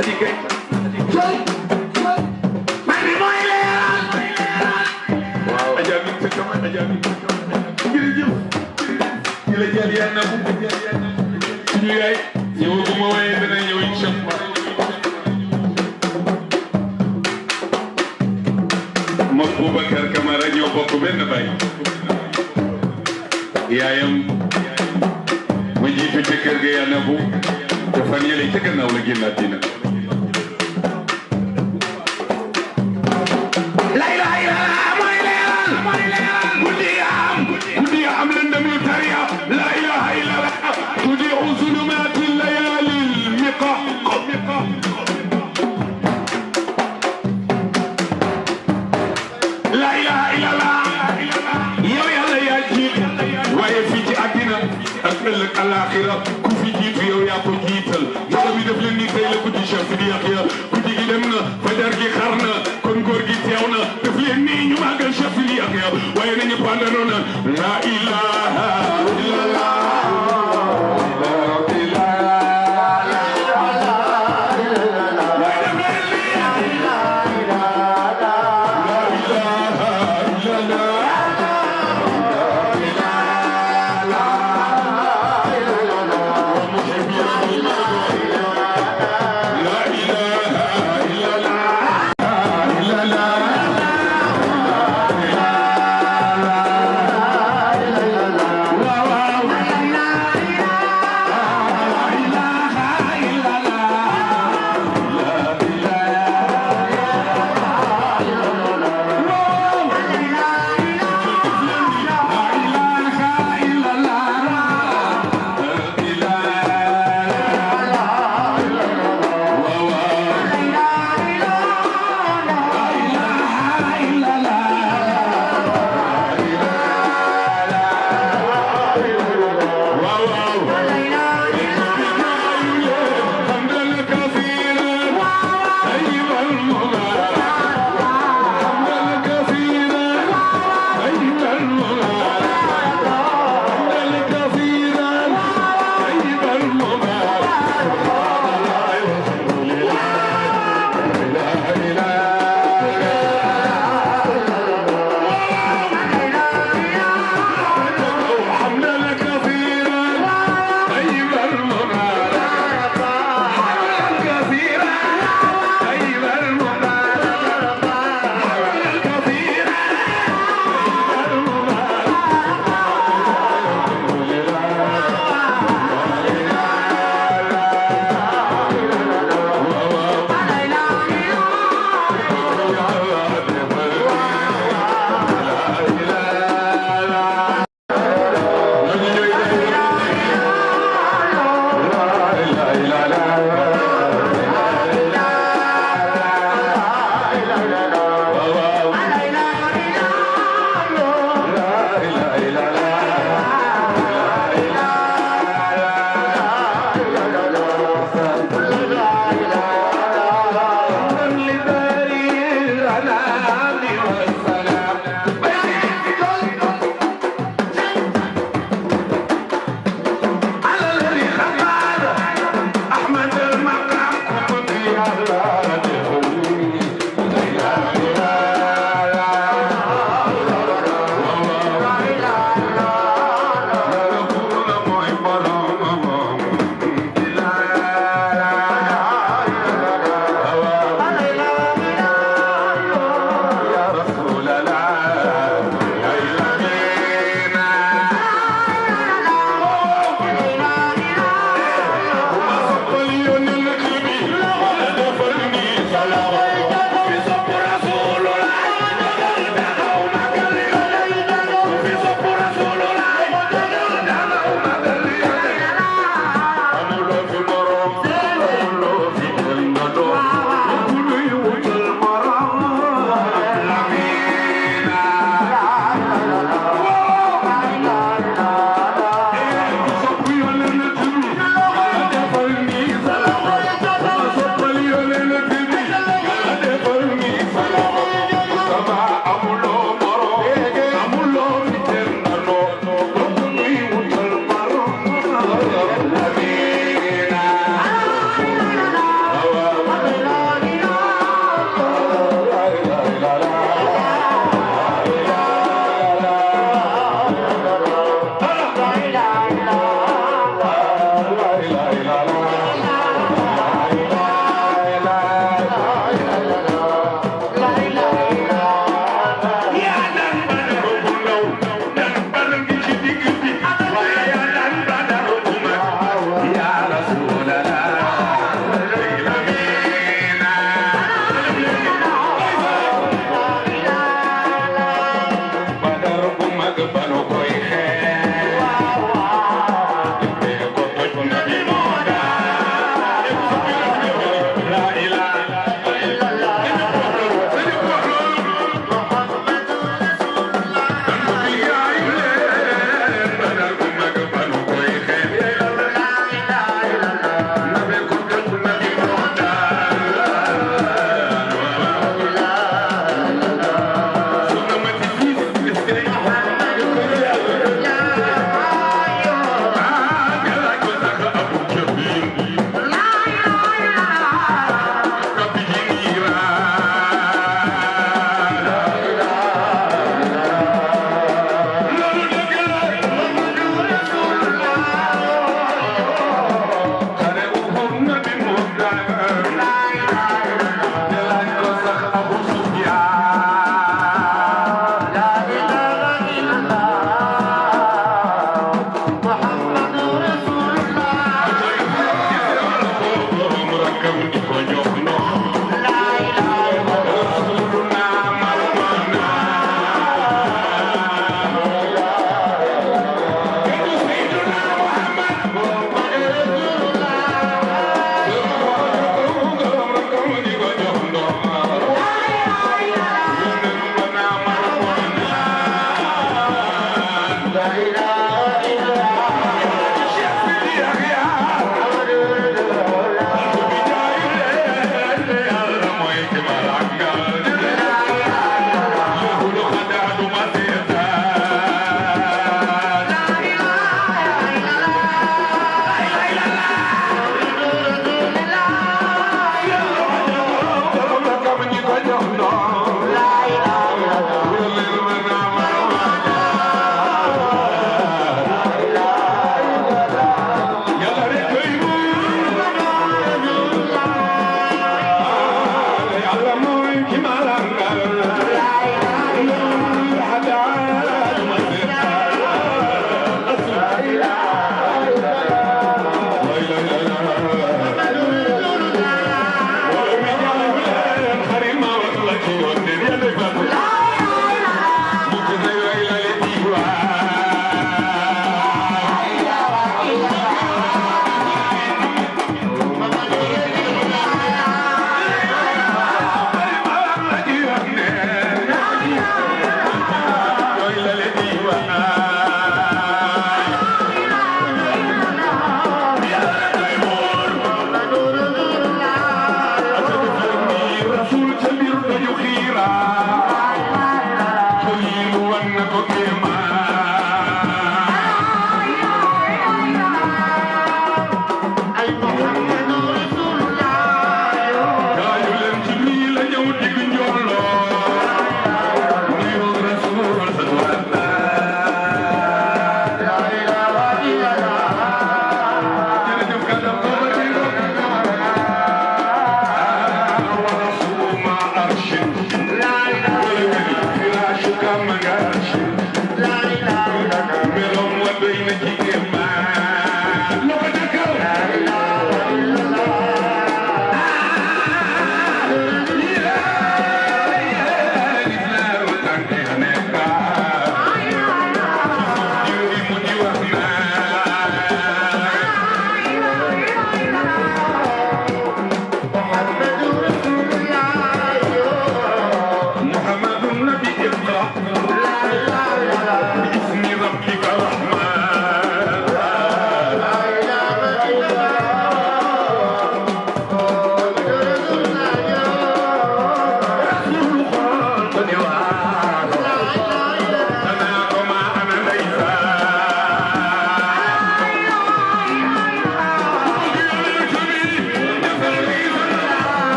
Thank you.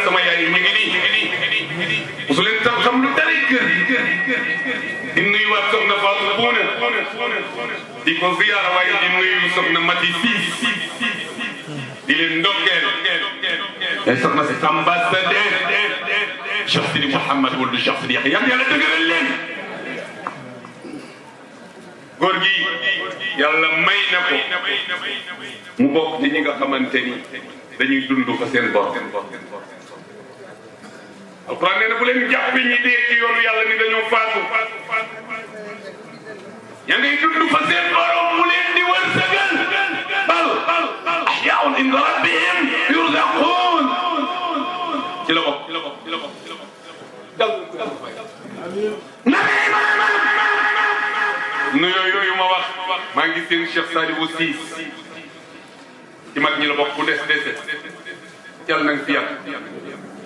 sama yaay ñu ngi nii musu leen tam xam lu dara kër di nuyuwaat soxna Fatou Bouna di ko ziyaara waaye di nuyu soxna Mati Siis di leen ndokkeel et soxna si ambassadeur Cheikh Sidi Mouhamad wala Cheikh Sidi Yaxya yàlla dëgëral leen góor gi yàlla may na ko mu bokk ci ñi nga xamante ni dañuy dund fa seen bor alquran nee na bu leen jàpp ñi dee ci yoonu yàlla ni dañoo faatu ña ngay dund fa seen borom mu leen di wërsëgal bal ahyaa'un inda rabbihim yurzaquun ci la bokk nu yooyu ma wax maa ngi seen Cheikh Sadibou Ciss ci mag ñi la bokk bu des yàlla na nga fi yàgg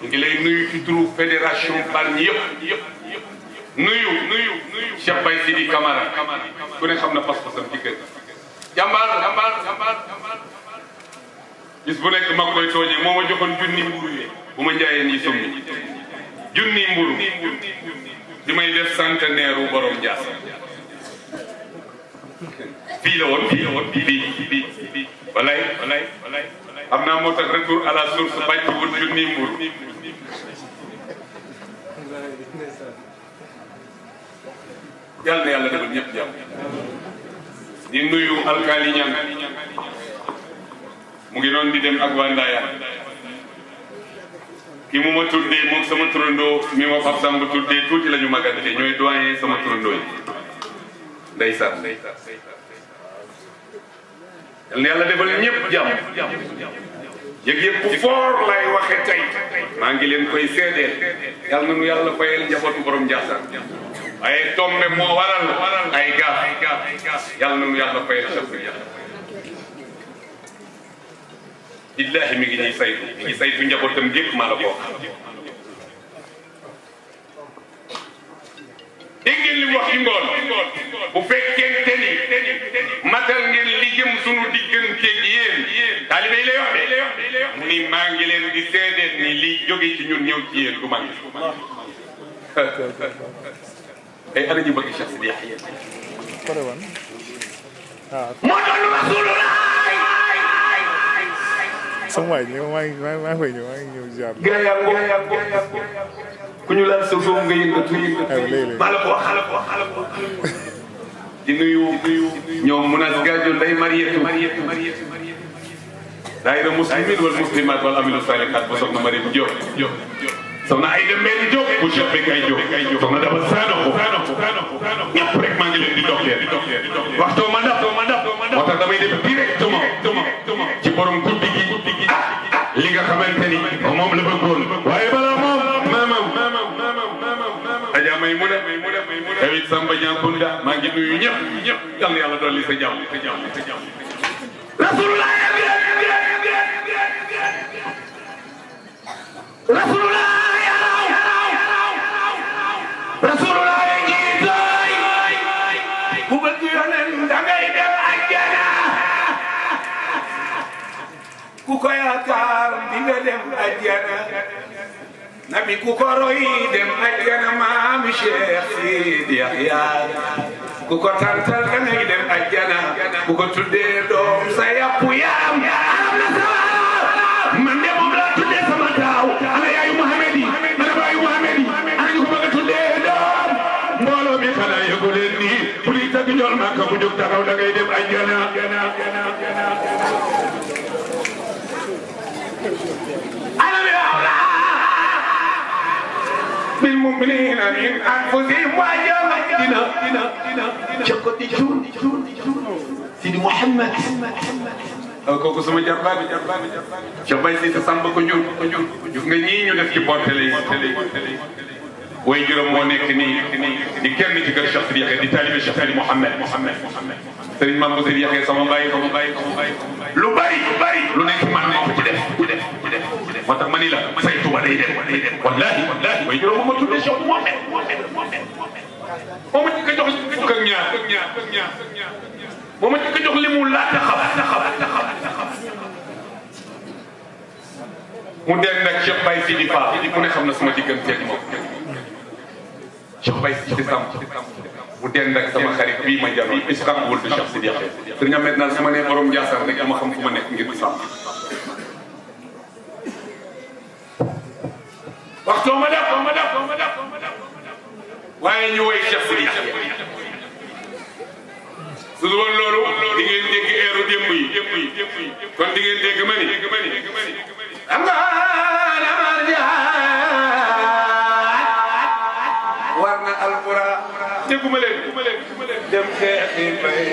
ngi lay nuyu ci turu fédération Bargny yëpp nuyu Cheikh Baye Sidi Camara ku ne xam na pas-pasam ci kër jàmbaar bis bu nekk ma koy tooñee moo ma joxoon junni mburu yi bu ma njaayee nii summi junni mburu di may def centenaire u borom Ndiass fii la woon fii walay xam naa moo tax retour à la source bàcc wul junni mburu yàlla na yàlla defal ñëpp jàmm di nuyu alkaali ñang mu ngi doon di dem ak waa Ndaaya ki mu ma tuddee moom sama turandoo mi ma fab Samba tuddee tuuti la ñu magante ñooy doyen sama turandoo yi ndeysaan yal na yàlla defal ñëpp jàmm yëg-yëg bu foor lay waxe tey maa ngi leen koy seedeel yal na nu yàlla fayal njabootu borom Ndiassane waaye tombe moo waral ay gaaf yal na nu yàlla fayal chef bi billahi mi ngi ñuy saytu njabootam gépp maa la ko dégg ngeen li mu wax ci ngoon bu fekkente ni matal ngeen li jëm sunu digganteeg yéen taalibe yi lay wax ni maa ngi leen di seedeel ni li jóge ci ñun ñëw ci yéen du mag ay ana ñu bëgg Cheikh Sidi Yaxya moo doon Rasulullah sama waay ñëw maa ngi ñëw ziar ku ñu laal sa soom nga yëngatu maa la ko wax di nuyu ñoom Munas Gadio Ndeye Marietou daayira muslimin wal muslimat wal amilu salihat ba soxna Mariam Diop soxna Aïda Mbène Diop bu Cheikh Bekay Diop soxna Daba Sanoxo ñëpp rek maa ngi leen di doxlee waxtoo ma ndap moo tax damay def directement ci borom guddi gi li nga xamante ni moom la bëggoon waaye balaa moom Adja Maymuna tawit Samba Diankunda maa ngi nuyu ñëpp yal na yàlla dolli sa jàmm Rasulullah ku bëgg yonen dangay dem àjjana ku ko yaakaar di nga dem àjjana nabi ku ko roy dem àjjana maam Cheikh Sidi Yaxya ku ko tantal dangay dem àjjana ku ko tuddee doom sa yàppu yaam am na sawar man de moom laa tuddee sama taaw ana yaayu Muhammad yi ana baayu Muhammad yi ana ñu ko bëgg a tuddee doom mbooloo mi xanaa yëgu leen nii bu ñuy tëgg ñool Makka bu jóg taxaw dangay dem àjjana بالمؤمنين من أنفسهم وأجمعين شقة جون سيدي محمد kooku sama jarbaat Cheikh Baye Cissé Samba ko jur gis nga ñii ñu def ci portele yi way juróom moo nekk nii di kenn ci kër Cheikh Sidi Yaxya di taalibe Cheikh Sidi Mouhamed Serigne Mame Sidi Yaxya sama baay lu bari lu nekk man nekk ci def moo tax ma ni la saytu ba day dem wallahi way juróom ma tuddee Cheikh Mouhamed moo ma ci ko jox fukk ak ñaar moo ma ci ko jox li mu laata xam mu dend nag Cheikh Baye Sidi Fall ku ne xam na sama digganteeg moom Cheikh Baye Sidi Samb mu dend ak sama xarit bii ma jàpp Isxaq wul du Cheikh Sidi Yaxya sëriñ Ahmed naan su ma nee borom Ndiassane rek dama xam fu ma nekk ngir di sàmm waxtoo ma def waaye ñu woy Cheikh Sidi Yaxya su dul woon loolu di ngeen dégg eeru démb yi kon di ngeen dégg ma ni am nga war na alqura dégguma leen dem xeexi bay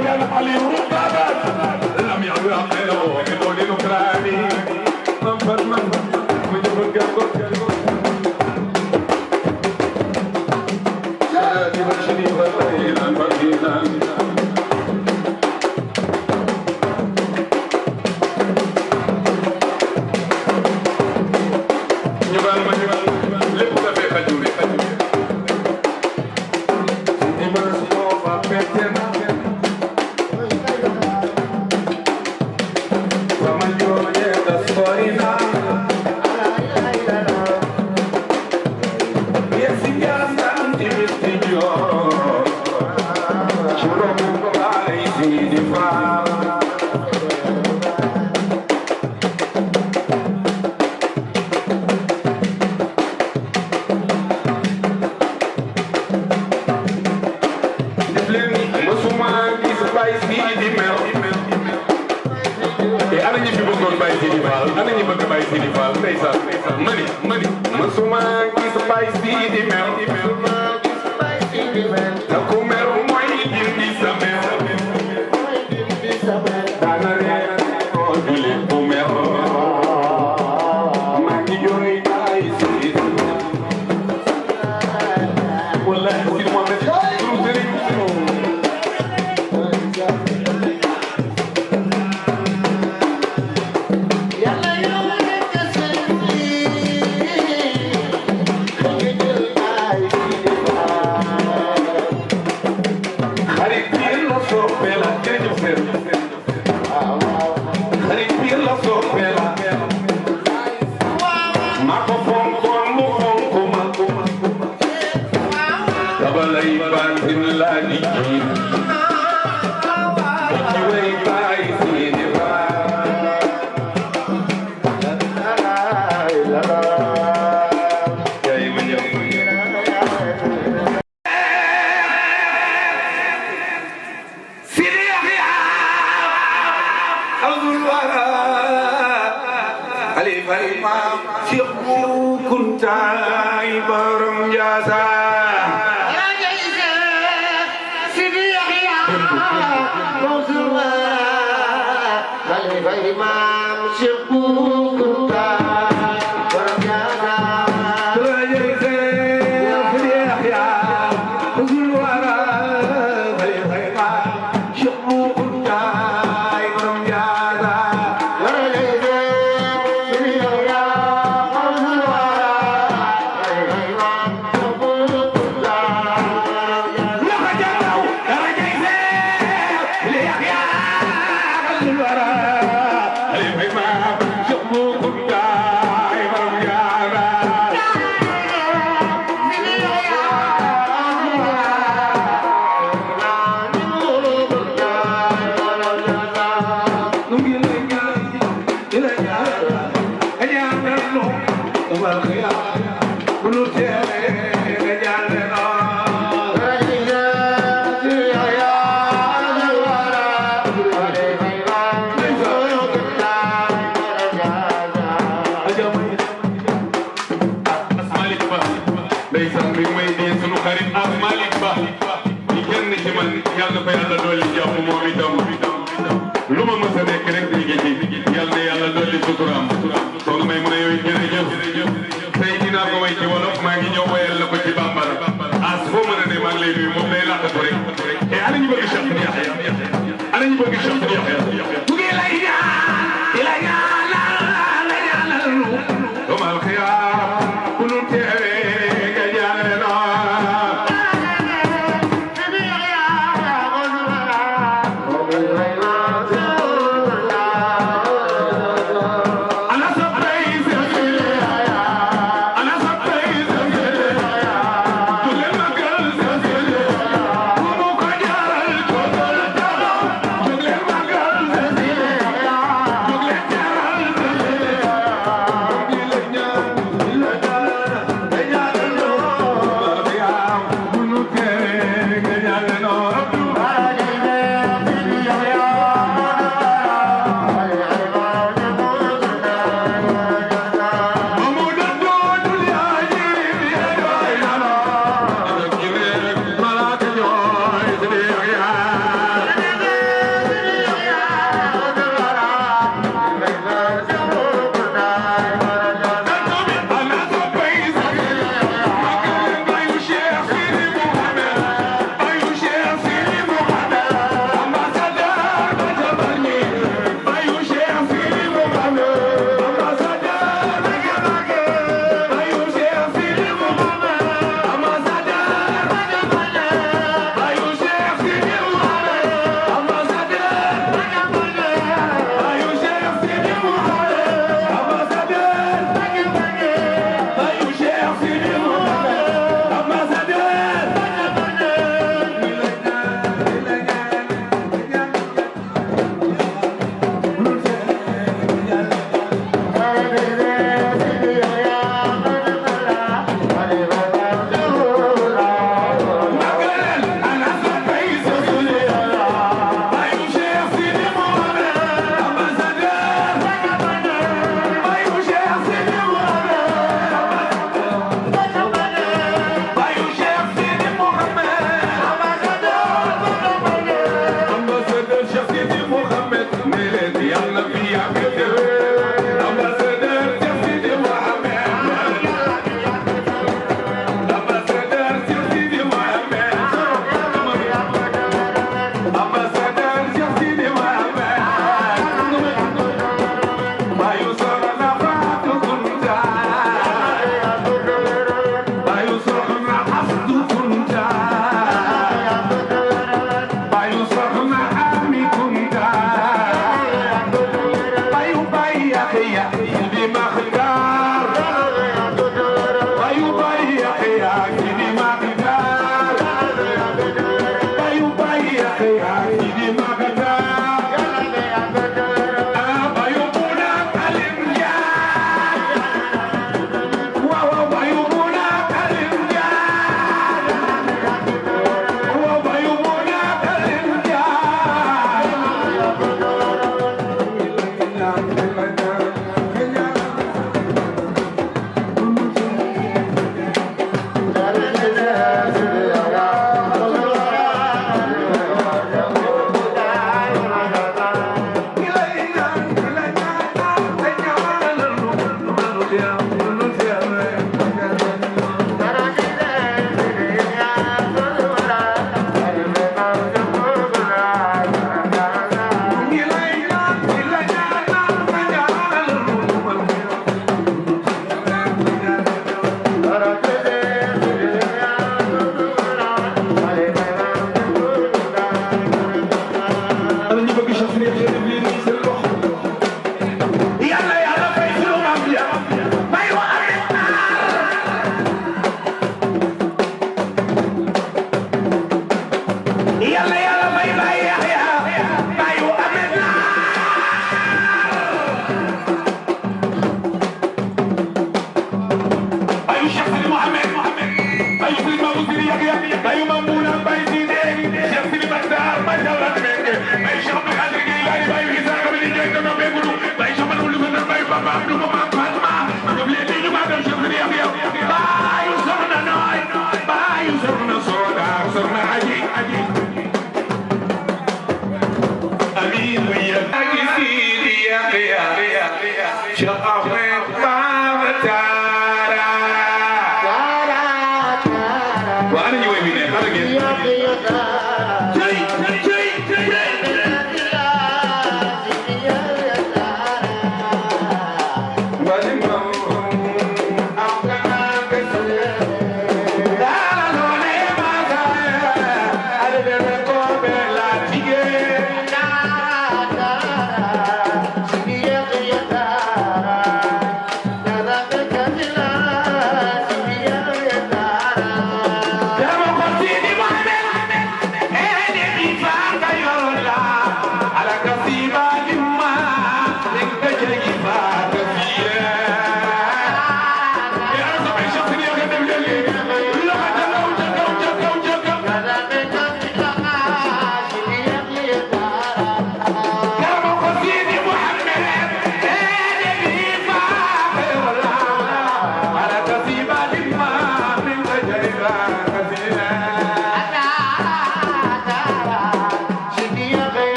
مولانا علي ربما لم يعلو عقله يقول نكراني منفر وجب القلب سادي بشري فضيلا فضيلا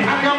Akam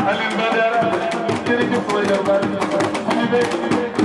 Alioune Badara jërëjëf sama jarbaat